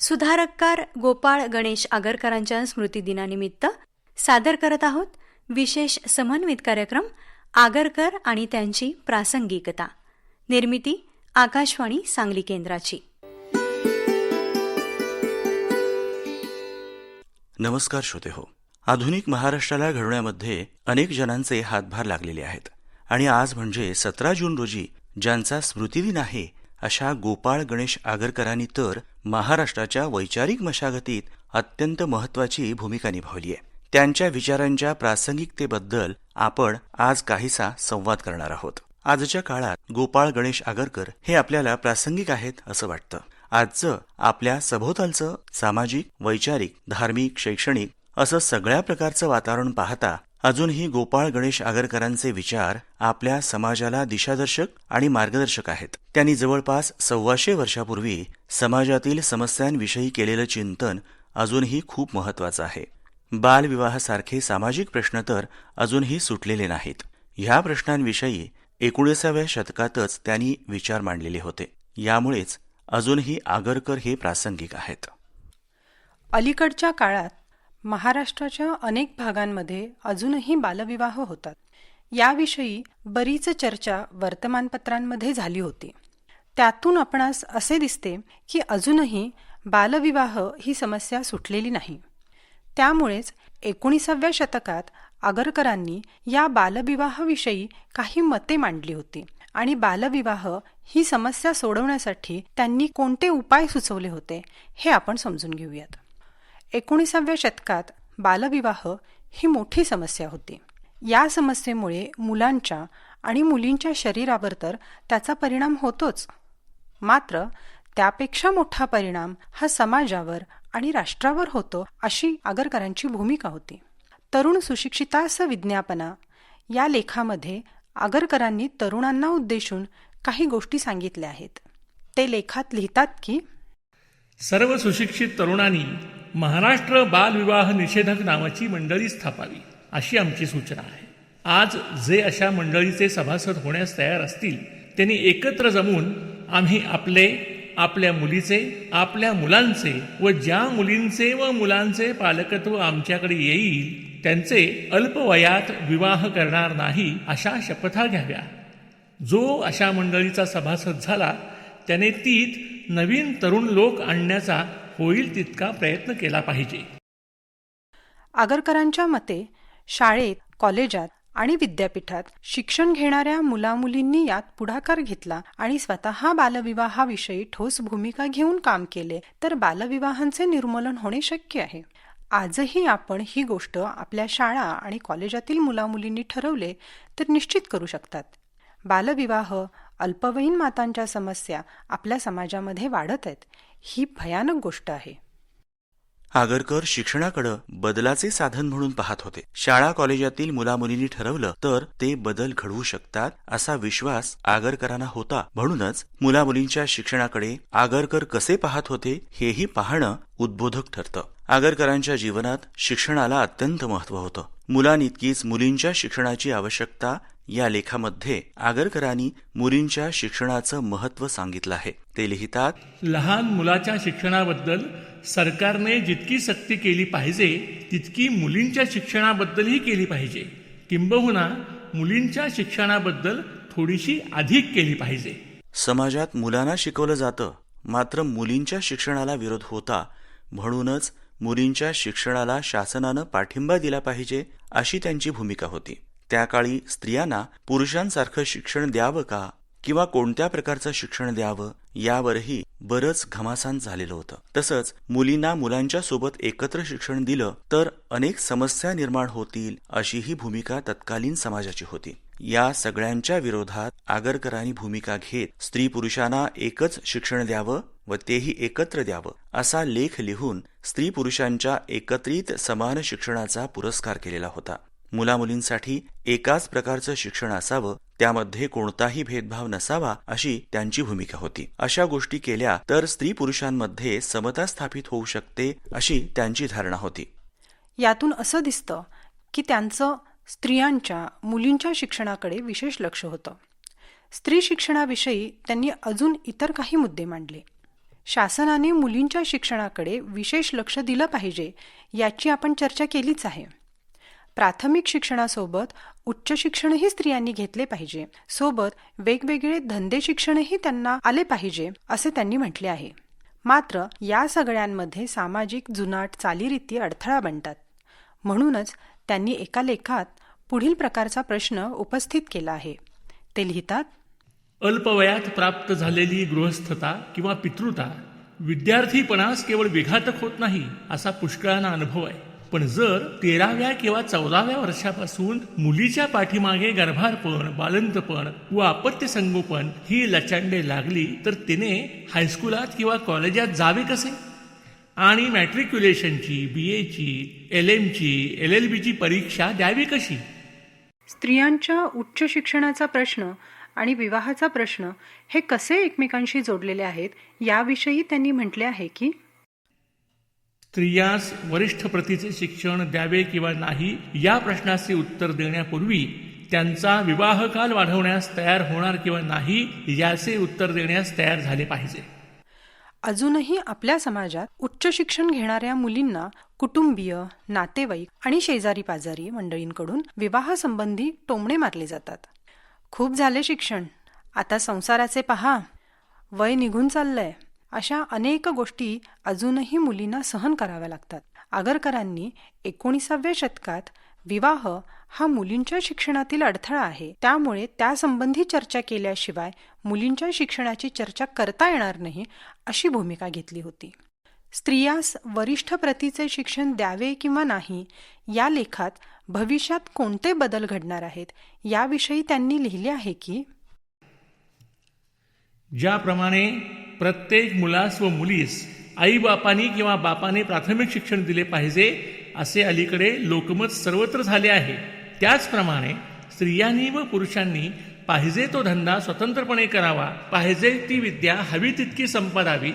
सुधारककार गोपाळ गणेश आगरकरांच्या स्मृतिदिनानिमित्त सादर करत आहोत विशेष समन्वित कार्यक्रम आगरकर आणि त्यांची प्रासंगिकता. निर्मिती आकाशवाणी सांगली केंद्राची. नमस्कार श्रोतेहो. आधुनिक महाराष्ट्राला घडवण्यामध्ये अनेक जणांचे हातभार लागलेले आहेत आणि आज म्हणजे 17 जून रोजी ज्यांचा स्मृतिदिन आहे अशा गोपाळ गणेश आगरकरांनी तर महाराष्ट्राच्या वैचारिक मशागतीत अत्यंत महत्वाची भूमिका निभावली आहे. त्यांच्या विचारांच्या प्रासंगिकतेबद्दल आपण आज काहीसा संवाद करणार आहोत. आजच्या काळात गोपाळ गणेश आगरकर हे आपल्याला प्रासंगिक आहेत असं वाटतं. आजचं आपल्या सभोवतालचं सामाजिक, वैचारिक, धार्मिक, शैक्षणिक असं सगळ्या प्रकारचं वातावरण पाहता अजूनही गोपाळ गणेश आगरकरांचे विचार आपल्या समाजाला दिशादर्शक आणि मार्गदर्शक आहेत. त्यांनी जवळपास 125 वर्षापूर्वी समाजातील समस्यांविषयी केलेलं चिंतन अजूनही खूप महत्वाचं आहे. बालविवाहासारखे सामाजिक प्रश्न तर अजूनही सुटलेले नाहीत. ह्या प्रश्नांविषयी 19व्या शतकातच त्यांनी विचार मांडलेले होते. यामुळेच अजूनही आगरकर हे प्रासंगिक आहेत. अलीकडच्या काळात महाराष्ट्राच्या अनेक भागांमध्ये अजूनही बालविवाह होतात. याविषयी बरीच चर्चा वर्तमानपत्रांमध्ये झाली होती. त्यातून आपणास असे दिसते की अजूनही बालविवाह ही समस्या सुटलेली नाही. त्यामुळेच 19व्या शतकात आगरकरांनी या बालविवाहाविषयी काही मते मांडली होती आणि बालविवाह ही समस्या सोडवण्यासाठी त्यांनी कोणते उपाय सुचवले होते हे आपण समजून घेऊयात. 19व्या शतकात बालविवाह ही मोठी समस्या होती. या समस्येमुळे मुलांच्या आणि मुलींच्या शरीरावर तर त्याचा परिणाम होतोच, मात्र त्यापेक्षा मोठा परिणाम हा समाजावर आणि राष्ट्रावर होतो अशी आगरकरांची भूमिका होती. तरुण सुशिक्षितास विज्ञापना या लेखामध्ये आगरकरांनी तरुणांना उद्देशून काही गोष्टी सांगितल्या आहेत. ते लेखात लिहितात की सर्व सुशिक्षित तरुणांनी महाराष्ट्र बालविवाह निषेधक नावाची मंडळी स्थापावी अशी आमची सूचना आहे. आज जे अशा मंडळीचे सभासद होण्यास तयार असतील त्यांनी एकत्र जमून आम्ही आपल्या मुलीचे, आपल्या मुलांचे व ज्या मुलींचे व मुलांचे पालकत्व आमच्याकडे येईल त्यांचे अल्पवयात विवाह करणार नाही अशा शपथा घ्याव्या. जो अशा मंडळीचा सभासद झाला त्याने तीत नवीन तरुण लोक आणण्याचा होईल तितका प्रयत्न केला पाहिजे. आगरकरांच्या मते शाळेत, कॉलेजात आणि विद्यापीठात शिक्षण घेणाऱ्या मुलामुलींनी यात पुढाकार घेतला आणि स्वतः बालविवाहाविषयी ठोस भूमिका घेऊन काम केले तर बालविवाहांचे निर्मूलन होणे शक्य आहे. आजही आपण ही गोष्ट आपल्या शाळा आणि कॉलेजातील मुलामुलींनी ठरवले तर निश्चित करू शकतात. बालविवाह, अल्पवयीन मातांच्या समस्या आपल्या समाजामध्ये वाढत आहेत. ही भयानक गोष्ट आहे. आगरकर शिक्षणाकडे बदलाचे साधन म्हणून पाहत होते. शाळा कॉलेजातील मुलामुलींनी ठरवलं तर ते बदल घडवू शकतात असा विश्वास आगरकरांना होता. म्हणूनच मुलामुलींच्या शिक्षणाकडे आगरकर कसे पाहत होते हेही पाहणं उद्बोधक ठरतं. आगरकरांच्या जीवनात शिक्षणाला अत्यंत महत्त्व होतं. मुलांइतकीच मुलींच्या शिक्षणाची आवश्यकता या लेखामध्ये आगरकरांनी मुलींच्या शिक्षणाचं महत्त्व सांगितलं आहे. ते लिहितात, लहान मुलाच्या शिक्षणाबद्दल सरकारने जितकी सक्ती केली पाहिजे तितकी मुलींच्या शिक्षणाबद्दलही केली पाहिजे. किंबहुना मुलींच्या शिक्षणाबद्दल थोडीशी अधिक केली पाहिजे. समाजात मुलांना शिकवलं जातं मात्र मुलींच्या शिक्षणाला विरोध होता. म्हणूनच मुलींच्या शिक्षणाला शासनानं पाठिंबा दिला पाहिजे अशी त्यांची भूमिका होती. त्या काळी स्त्रियांना पुरुषांसारखं शिक्षण द्यावं का किंवा कोणत्या प्रकारचं शिक्षण द्यावं यावरही बरंच घमासान झालेलं होतं. तसंच मुलींना मुलांच्या सोबत एकत्र शिक्षण दिलं तर अनेक समस्या निर्माण होतील अशी ही भूमिका तत्कालीन समाजाची होती. या सगळ्यांच्या विरोधात आगरकरांनी भूमिका घेत स्त्री पुरुषांना एकच शिक्षण द्यावं व तेही एकत्र द्यावं असा लेख लिहून स्त्री पुरुषांच्या एकत्रित समान शिक्षणाचा पुरस्कार केलेला होता. मुलामुलींसाठी एकाच प्रकारचं शिक्षण असावं, त्यामध्ये कोणताही भेदभाव नसावा अशी त्यांची भूमिका होती. अशा गोष्टी केल्या तर स्त्री पुरुषांमध्ये समता स्थापित होऊ शकते अशी त्यांची धारणा होती. यातून असं दिसतं की त्यांचं स्त्रियांच्या, मुलींच्या शिक्षणाकडे विशेष लक्ष होतं. स्त्री शिक्षणाविषयी त्यांनी अजून इतर काही मुद्दे मांडले. शासनाने मुलींच्या शिक्षणाकडे विशेष लक्ष दिलं पाहिजे याची आपण चर्चा केलीच आहे. प्राथमिक शिक्षणासोबत उच्च शिक्षणही स्त्रियांनी घेतले पाहिजे, सोबत वेगवेगळे धंदे शिक्षणही त्यांना आले पाहिजे असे त्यांनी म्हटले आहे. मात्र या सगळ्यांमध्ये सामाजिक जुनाट चालीरीती अडथळा बनतात. म्हणूनच त्यांनी एका लेखात पुढील प्रकारचा प्रश्न उपस्थित केला आहे. ते लिहितात, अल्पवयात प्राप्त झालेली गृहस्थता किंवा पितृता विद्यार्थीपणास केवळ विघातक होत नाही असा पुष्कळांना अनुभव आहे. पण जर 13व्या किंवा 14व्या वर्षापासून मुलीच्या पाठीमागे गर्भारपण, बालंतपण व अपत्य संगोपन ही लचांडे लागली तर तिने हायस्कुलात किंवा कॉलेजात जावे कसे? आणि मॅट्रिक्युलेशनची, BAची, LMची, LLBची परीक्षा द्यावी कशी? स्त्रियांच्या उच्च शिक्षणाचा प्रश्न आणि विवाहाचा प्रश्न हे कसे एकमेकांशी जोडलेले आहेत याविषयी त्यांनी म्हटले आहे की स्त्रियास वरिष्ठ प्रतीचे शिक्षण द्यावे किंवा नाही या प्रश्नाचे उत्तर देण्यापूर्वी त्यांचा विवाहकाल वाढवण्यास तयार होणार किंवा नाही याचे उत्तर देण्यास तयार झाले पाहिजे. अजूनही आपल्या समाजात उच्च शिक्षण घेणाऱ्या मुलींना कुटुंबीय, नातेवाईक आणि शेजारी पाजारी मंडळींकडून विवाहासंबंधी टोमणे मारले जातात. खूप झाले शिक्षण, आता संसाराचे पहा, वय निघून चाललंय, अशा अनेक गोष्टी अजूनही मुलींना सहन कराव्या लागतात. आगरकरांनी 19व्या शतकात विवाह हा मुलींच्या शिक्षणातील अडथळा आहे, त्यामुळे त्यासंबंधी चर्चा केल्याशिवाय मुलींच्या शिक्षणाची चर्चा करता येणार नाही अशी भूमिका घेतली होती. स्त्रियास वरिष्ठ प्रतीचे शिक्षण द्यावे किंवा नाही या लेखात भविष्यात कोणते बदल घडणार आहेत याविषयी त्यांनी लिहिले आहे की ज्याप्रमाणे प्रत्येक मुलास व मुलीस आईबापांनी किंवा बापाने प्राथमिक शिक्षण दिले पाहिजे असे अलीकडे लोकमत सर्वत्र झाले आहे, त्याचप्रमाणे स्त्रियांनी व पुरुषांनी पाहिजे तो धंदा स्वतंत्रपणे करावा, पाहिजे ती विद्या हवी तितकी संपादावी,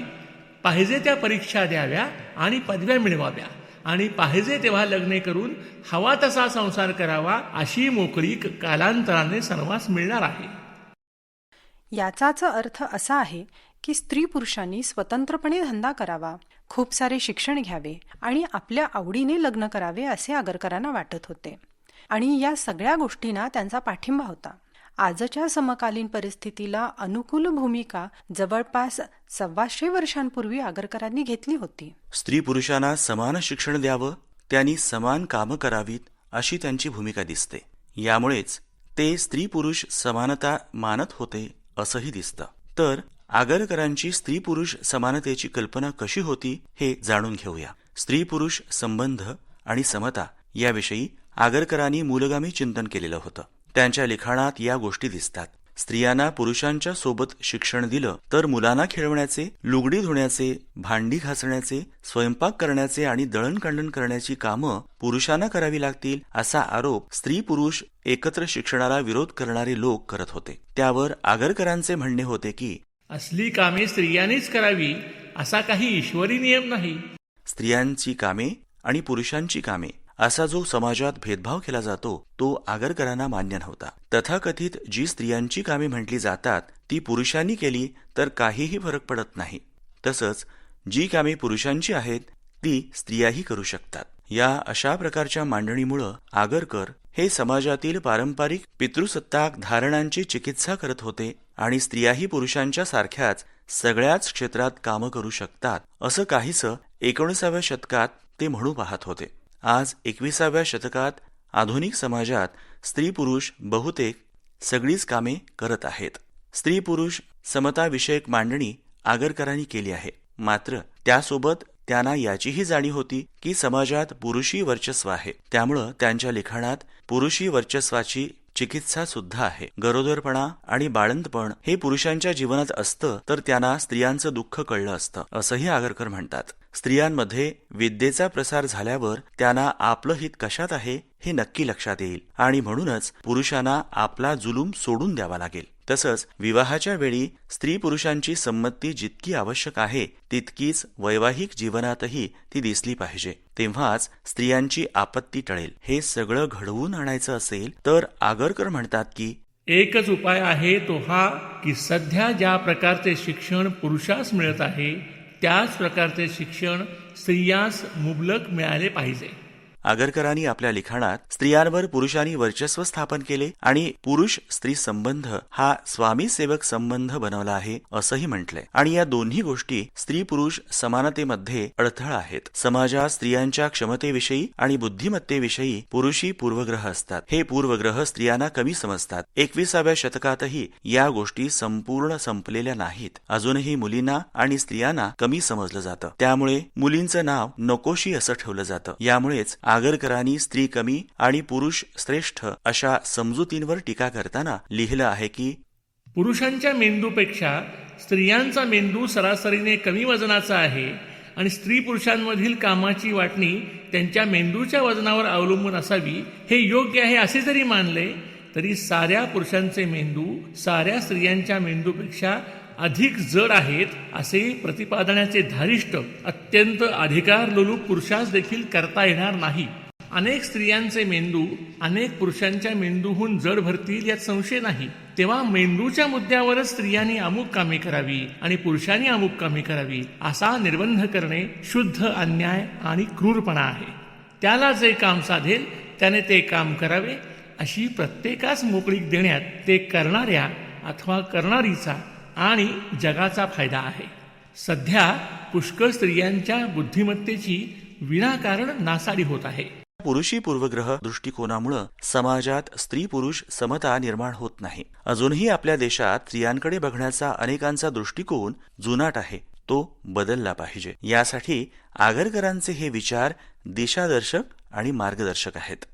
पाहिजे त्या परीक्षा द्याव्या आणि पदव्या मिळवाव्या आणि पाहिजे तेव्हा लग्ने करून हवा तसा संसार करावा अशी मोकळीक कालांतराने सर्वांस मिळणार आहे. याचाच अर्थ असा आहे की स्त्री पुरुषांनी स्वतंत्रपणे धंदा करावा, खूप सारे शिक्षण घ्यावे आणि आपल्या आवडीने लग्न करावे असे आगरकरांना वाटत होते. आणि या सगळ्या गोष्टींना त्यांचा पाठिंबा होता. आजच्या समकालीन परिस्थितीला अनुकूल भूमिका जवळपास 125 वर्षांपूर्वी आगरकरांनी घेतली होती. स्त्री पुरुषांना समान शिक्षण द्यावं, त्यांनी समान कामं करावीत अशी त्यांची भूमिका दिसते. यामुळेच ते स्त्री पुरुष समानता मानत होते असंही दिसतं. तर आगरकरांची स्त्री पुरुष समानतेची कल्पना कशी होती हे जाणून घेऊया. स्त्री पुरुष संबंध आणि समता याविषयी आगरकरांनी मूलगामी चिंतन केलेलं होतं. त्यांच्या लिखाणात या गोष्टी दिसतात. स्त्रियांना पुरुषांच्या सोबत शिक्षण दिलं तर मुलांना खेळवण्याचे, लुगडी धुण्याचे, भांडी घासण्याचे, स्वयंपाक करण्याचे आणि दळणकांडण करण्याची कामं पुरुषांना करावी लागतील असा आरोप स्त्री पुरुष एकत्र शिक्षणाला विरोध करणारे लोक करत होते. त्यावर आगरकरांचे म्हणणे होते की असली कामे स्त्रियांनीच करावी असा काही ईश्वरी नियम नाही. स्त्रियांची कामे आणि पुरुषांची कामे असा जो समाजात भेदभाव केला जातो तो आगरकरांना मान्य नव्हता. तथाकथित जी स्त्रियांची कामे म्हटली जातात ती पुरुषांनी केली तर काहीही फरक पडत नाही. तसंच जी कामे पुरुषांची आहेत ती स्त्रियाही करू शकतात. या अशा प्रकारच्या मांडणीमुळं आगरकर हे समाजातील पारंपरिक पितृसत्ताक धारणांची चिकित्सा करत होते आणि स्त्रियाही पुरुषांच्या सारख्याच सगळ्याच क्षेत्रात कामं करू शकतात असं काहीसं 19व्या शतकात ते म्हणू पाहत होते. आज 21व्या शतकात आधुनिक समाजात स्त्री पुरुष बहुतेक सगळीच कामे करत आहेत. स्त्री पुरुष समताविषयक मांडणी आगरकरांनी केली आहे. मात्र त्यासोबत त्यांना याचीही जाणीव होती की समाजात पुरुषी वर्चस्व आहे. त्यामुळं त्यांच्या लिखाणात पुरुषी वर्चस्वाची चिकित्सा सुद्धा आहे. गरोदरपणा आणि बाळंतपण हे पुरुषांच्या जीवनात असतं तर त्यांना स्त्रियांचं दुःख कळलं असतं असंही आगरकर म्हणतात. स्त्रियांमध्ये विद्येचा प्रसार झाल्यावर त्यांना आपलं हित कशात आहे हे नक्की लक्षात येईल आणि म्हणूनच पुरुषांना आपला जुलूम सोडून द्यावा लागेल. तसंच विवाहाच्या वेळी स्त्री पुरुषांची संमती जितकी आवश्यक आहे तितकीच वैवाहिक जीवनातही ती दिसली पाहिजे. तेव्हाच स्त्रियांची आपत्ती टळेल. हे सगळं घडवून आणायचं असेल तर आगरकर म्हणतात की एकच उपाय आहे तो हा की सध्या ज्या प्रकारचे शिक्षण पुरुषास मिळत आहे त्याच प्रकारचे शिक्षण स्त्रियास मुबलक मिळाले पाहिजे. आगरकरांनी आपल्या लिखाणात स्त्रियांवर पुरुषांनी वर्चस्व स्थापन केले आणि पुरुष स्त्री संबंध हा स्वामी सेवक संबंध बनवला आहे असंही म्हटलंय. आणि या दोन्ही गोष्टी स्त्री पुरुष समानतेमध्ये अडथळा आहेत. समाजात स्त्रियांच्या क्षमतेविषयी आणि बुद्धिमत्तेविषयी पुरुषी पूर्वग्रह असतात. हे पूर्वग्रह स्त्रियांना कमी समजतात. 21व्या शतकातही या गोष्टी संपूर्ण संपलेल्या नाहीत. अजूनही मुलींना आणि स्त्रियांना कमी समजलं जातं. त्यामुळे मुलींचं नाव नकोशी असं ठेवलं जातं. यामुळेच आगरकरांनी स्त्री कमी आणि पुरुष श्रेष्ठ अशा समजुतींवर टीका करताना लिहिलं आहे की पुरुषांच्या मेंदूपेक्षा स्त्रियांचा मेंदू सरासरीने कमी वजनाचा आहे आणि स्त्री पुरुषांमधील कामाची वाटणी त्यांच्या मेंदूच्या वजनावर अवलंबून असावी हे योग्य आहे असे जरी मानले तरी साऱ्या पुरुषांचे मेंदू साऱ्या स्त्रियांच्या मेंदूपेक्षा अधिक जड आहेत असे प्रतिपादनाचे धारिष्ट अत्यंत अधिकारलोलूप पुरुषास देखील करता येणार नाही. अनेक स्त्रियांचे मेंदू अनेक पुरुषांच्या मेंदूहून जड भरतील यात संशय नाही. तेव्हा मेंदूच्या मुद्द्यावरच स्त्रियांनी अमुक कामे करावी आणि पुरुषांनी अमुक कामे करावी असा निर्बंध करणे शुद्ध अन्याय आणि क्रूरपणा आहे. त्याला जे काम साधेल त्याने ते काम करावे अशी प्रत्येकास मोकळीक देण्यात ते करणाऱ्या अथवा करणारीचा आणि जगाचा फायदा आहे. सध्या पुष्कळ स्त्रियांच्या बुद्धिमत्तेची विनाकारण नासाडी होत आहे. पुरुषी पूर्वग्रह दृष्टिकोनामुळे समाजात स्त्री पुरुष समता निर्माण होत नाही. अजूनही आपल्या देशात स्त्रियांकडे बघण्याचा अनेकांचा दृष्टिकोन जुनाट आहे. तो बदलला पाहिजे. यासाठी आगरकरांचे हे विचार दिशादर्शक आणि मार्गदर्शक आहेत.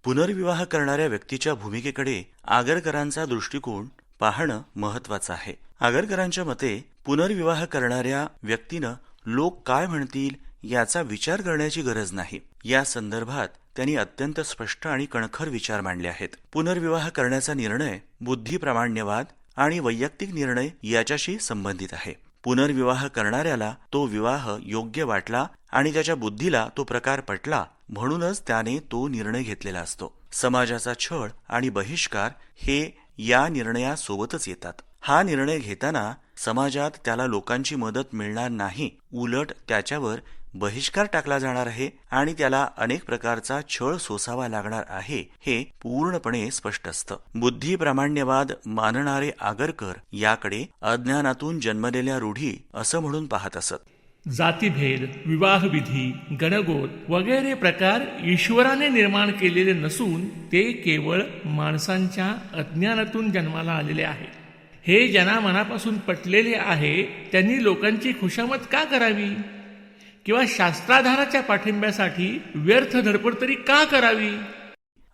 पुनर्विवाह करणाऱ्या व्यक्तीच्या भूमिकेकडे आगरकरांचा दृष्टिकोन पाहणं महत्वाचं आहे. आगरकरांच्या मते पुनर्विवाह करणाऱ्या व्यक्तीनं लोक काय म्हणतील याचा विचार करण्याची गरज नाही. या संदर्भात त्यांनी अत्यंत स्पष्ट आणि कणखर विचार मांडले आहेत. पुनर्विवाह करण्याचा निर्णय बुद्धिप्रामाण्यवाद आणि वैयक्तिक निर्णय याच्याशी संबंधित आहे. पुनर्विवाह करणाऱ्याला तो विवाह योग्य वाटला आणि त्याच्या बुद्धीला तो प्रकार पटला म्हणूनच त्याने तो निर्णय घेतलेला असतो. समाजाचा छळ आणि बहिष्कार हे या निर्णयासोबतच येतात. हा निर्णय घेताना समाजात त्याला लोकांची मदत मिळणार नाही, उलट त्याच्यावर बहिष्कार टाकला जाणार आहे आणि त्याला अनेक प्रकारचा छळ सोसावा लागणार आहे हे पूर्णपणे स्पष्ट असतं. बुद्धिप्रामाण्यवाद मानणारे आगरकर याकडे अज्ञानातून जन्मलेल्या रूढी असं म्हणून पाहत असत. जातीभेद, विवाहविधी, गणगोत वगैरे प्रकार ईश्वराने निर्माण केलेले नसून ते केवळ माणसांच्या अज्ञानातून जन्माला आलेले आहेत. हे ज्यांना मनापासून पटलेले आहे त्यांनी लोकांची खुशामत का करावी किंवा शास्त्राधाराच्या पाठिंब्यासाठी व्यर्थ धडपड तरी का करावी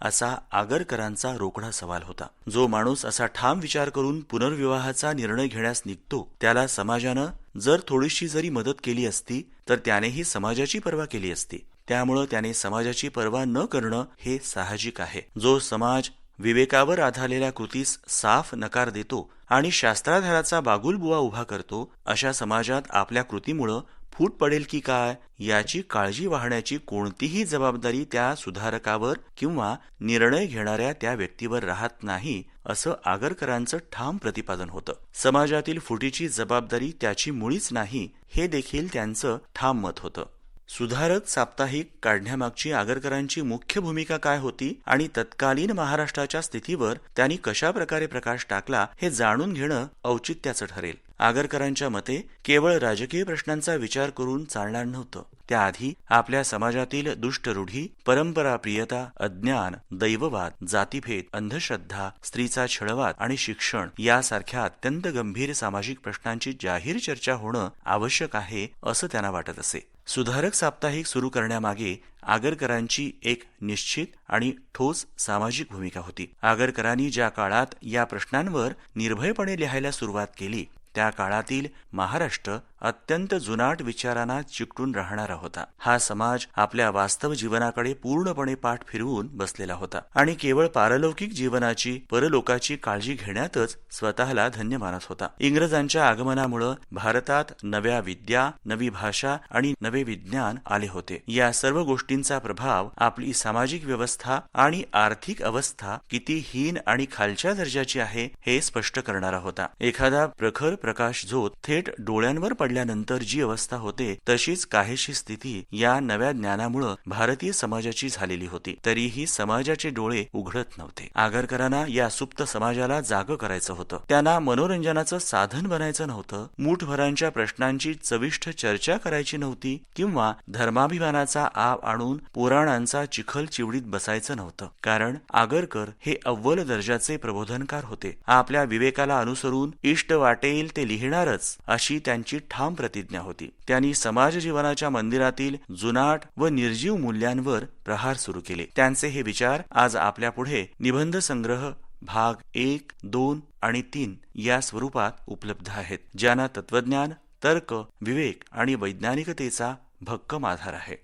असा आगरकरांचा रोकडा सवाल होता. जो माणूस असा ठाम विचार करून पुनर्विवाहाचा निर्णय घेण्यास निघतो त्याला समाजानं जर थोडीशी जरी मदत केली असती तर त्यानेही समाजाची पर्वा केली असती. त्यामुळं त्याने समाजाची पर्वा न करणं हे साहजिक आहे. जो समाज विवेकावर आधारलेल्या कृतीस साफ नकार देतो आणि शास्त्राधाराचा बागुलबुवा उभा करतो अशा समाजात आपल्या कृतीमुळं फूट पडेल की काय याची काळजी वाहण्याची कोणतीही जबाबदारी त्या सुधारकावर किंवा निर्णय घेणाऱ्या त्या व्यक्तीवर राहत नाही असं आगरकरांचं ठाम प्रतिपादन होतं. समाजातील फुटीची जबाबदारी त्याची मुळीच नाही हे देखील त्यांचं ठाम मत होतं. सुधारक साप्ताहिक काढण्यामागची आगरकरांची मुख्य भूमिका काय होती आणि तत्कालीन महाराष्ट्राच्या स्थितीवर त्यांनी कशा प्रकारे प्रकाश टाकला हे जाणून घेणं औचित्याचं ठरेल. आगरकरांच्या मते केवळ राजकीय प्रश्नांचा विचार करून चालणार नव्हतं. त्याआधी आपल्या समाजातील दुष्ट रूढी, परंपराप्रियता, अज्ञान, दैववाद, जातीभेद, अंधश्रद्धा, स्त्रीचा छळवाद आणि शिक्षण यासारख्या अत्यंत गंभीर सामाजिक प्रश्नांची जाहीर चर्चा होणं आवश्यक आहे असं त्यांना वाटत असे. सुधारक साप्ताहिक सुरू करण्यामागे आगरकरांची एक निश्चित आणि ठोस सामाजिक भूमिका होती. आगरकरांनी ज्या काळात या प्रश्नांवर निर्भयपणे लिहायला सुरुवात केली त्या काळातील महाराष्ट्र अत्यंत जुनाट विचारांना चिकटून राहणारा होता. हा समाज आपल्या वास्तव जीवनाकडे पूर्णपणे पाठ फिरवून बसलेला होता आणि केवळ पारलौकिक जीवनाची परलोकाची काळजी घेण्यातच स्वतःला धन्य मानत होता. इंग्रजांच्या आगमनामुळे भारतात नव्या विद्या, नवी भाषा आणि नवे विज्ञान आले होते. या सर्व गोष्टींचा प्रभाव आपली सामाजिक व्यवस्था आणि आर्थिक अवस्था किती हीन आणि खालच्या दर्जाची आहे हे स्पष्ट करणारा होता. एखादा प्रखर प्रकाश झोत थेट डोळ्यांवर पडल्यानंतर जी अवस्था होते तशीच काहीशी स्थिती या नव्या ज्ञानामुळे भारतीय समाजाची झालेली होती. तरीही समाजाचे डोळे उघडत नव्हते. आगरकरांना या सुप्त समाजाला जाग करायचं होतं. त्यांना मनोरंजनाचं साधन बनायचं नव्हतं. मूठभरांच्या प्रश्नांची चविष्ट चर्चा करायची नव्हती किंवा धर्माभिमानाचा आव आणून पुराणांचा चिखल चिवडीत बसायचं नव्हतं. कारण आगरकर हे अव्वल दर्जाचे प्रबोधनकार होते. आपल्या विवेकाला अनुसरून इष्ट वाटेल ते लिहिणारच अशी त्यांची ठाम प्रतिज्ञा होती. त्यांनी समाज जीवनाच्या मंदिरातील जुनाट व निर्जीव मूल्यांवर प्रहार सुरू केले. त्यांचे हे विचार आज आपल्या पुढे निबंध संग्रह भाग 1, 2 आणि 3 या स्वरूपात उपलब्ध आहेत, ज्यांना तत्वज्ञान, तर्क, विवेक आणि वैज्ञानिकतेचा भक्कम आधार आहे.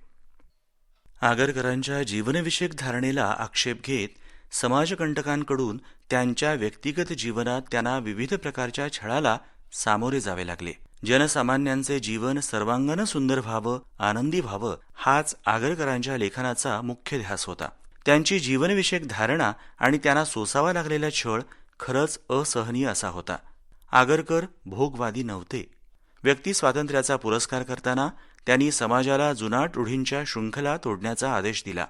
आगरकरांच्या जीवनविषयक धारणेला आक्षेप घेत समाजकंटकांकडून त्यांच्या व्यक्तिगत जीवनात त्यांना विविध प्रकारच्या छळाला सामोरे जावे लागले. जनसामान्यांचे जीवन सर्वांगानं सुंदर व्हावं, आनंदी व्हावं हाच आगरकरांच्या लेखनाचा मुख्य ध्यास होता. त्यांची जीवनविषयक धारणा आणि त्यांना सोसावा लागलेला छळ खरंच असहनीय असा होता. आगरकर भोगवादी नव्हते. व्यक्ती स्वातंत्र्याचा पुरस्कार करताना त्यांनी समाजाला जुनाट रूढींच्या शृंखला तोडण्याचा आदेश दिला.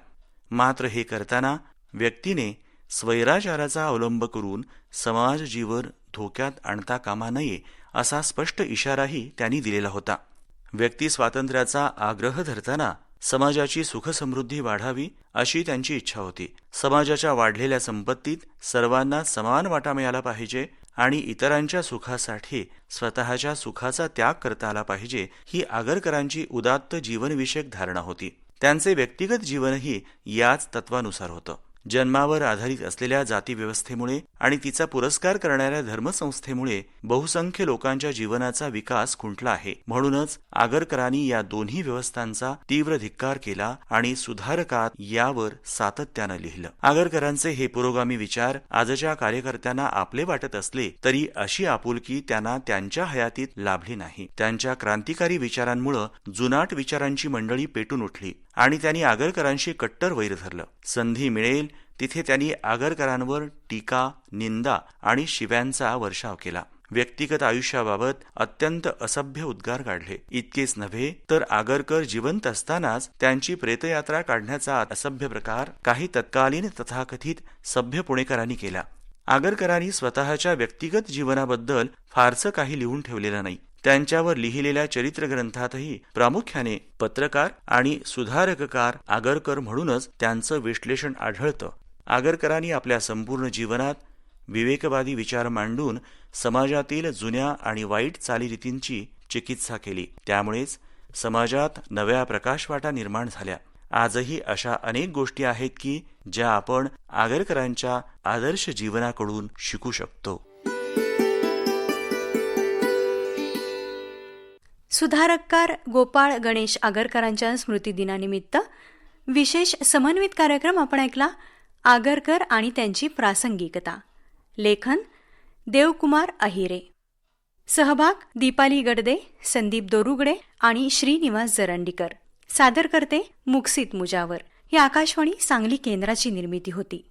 मात्र हे करताना व्यक्तीने स्वैराचाराचा अवलंब करून समाज जीवन धोक्यात आणता कामा नये असा स्पष्ट इशाराही त्यांनी दिलेला होता. व्यक्ती स्वातंत्र्याचा आग्रह धरताना समाजाची सुखसमृद्धी वाढावी अशी त्यांची इच्छा होती. समाजाच्या वाढलेल्या संपत्तीत सर्वांना समान वाटा मिळाला पाहिजे आणि इतरांच्या सुखासाठी स्वतःच्या सुखाचा त्याग करता आला पाहिजे ही आगरकरांची उदात्त जीवनविषयक धारणा होती. त्यांचे व्यक्तिगत जीवनही याच तत्वानुसार होतं. जन्मावर आधारित असलेल्या जातीव्यवस्थेमुळे आणि तिचा पुरस्कार करणाऱ्या धर्मसंस्थेमुळे बहुसंख्य लोकांच्या जीवनाचा विकास खुंटला आहे. म्हणूनच आगरकरांनी या दोन्ही व्यवस्थांचा तीव्र धिक्कार केला आणि सुधारकात यावर सातत्यानं लिहिलं. आगरकरांचे हे पुरोगामी विचार आजच्या कार्यकर्त्यांना आपले वाटत असले तरी अशी आपुलकी त्यांना त्यांच्या हयातीत लाभली नाही. त्यांच्या क्रांतिकारी विचारांमुळे जुनाट विचारांची मंडळी पेटून उठली आणि त्यांनी आगरकरांशी कट्टर वैर धरलं. संधी मिळेल तिथे त्यांनी आगरकरांवर टीका, निंदा आणि शिव्यांचा वर्षाव केला. व्यक्तिगत आयुष्याबाबत अत्यंत असभ्य उद्गार काढले. इतकेच नव्हे तर आगरकर जिवंत असतानाच त्यांची प्रेतयात्रा काढण्याचा असभ्य प्रकार काही तत्कालीन तथाकथित सभ्य पुणेकरांनी केला. आगरकरांनी स्वतःच्या व्यक्तिगत जीवनाबद्दल फारसं काही लिहून ठेवलेलं नाही. त्यांच्यावर लिहिलेल्या चरित्रग्रंथातही प्रामुख्याने पत्रकार आणि सुधारककार आगरकर म्हणूनच त्यांचं विश्लेषण आढळतं. आगरकरांनी आपल्या संपूर्ण जीवनात विवेकवादी विचार मांडून समाजातील जुन्या आणि वाईट चालीरीतींची चिकित्सा केली. त्यामुळेच समाजात नव्या प्रकाशवाटा निर्माण झाल्या. आजही अशा अनेक गोष्टी आहेत की ज्या आपण आगरकरांच्या आदर्श जीवनाकडून शिकू शकतो. सुधारककार गोपाळ गणेश आगरकरांच्या स्मृतिदिनानिमित्त विशेष समन्वित कार्यक्रम आपण ऐकला. आगरकर आणि त्यांची प्रासंगिकता. लेखन देवकुमार अहिरे. सहभाग दीपाली गडदे, संदीप दोरुगडे आणि श्रीनिवास जरंडीकर. सादर करते मुक्सित मुजावर. ही आकाशवाणी सांगली केंद्राची निर्मिती होती.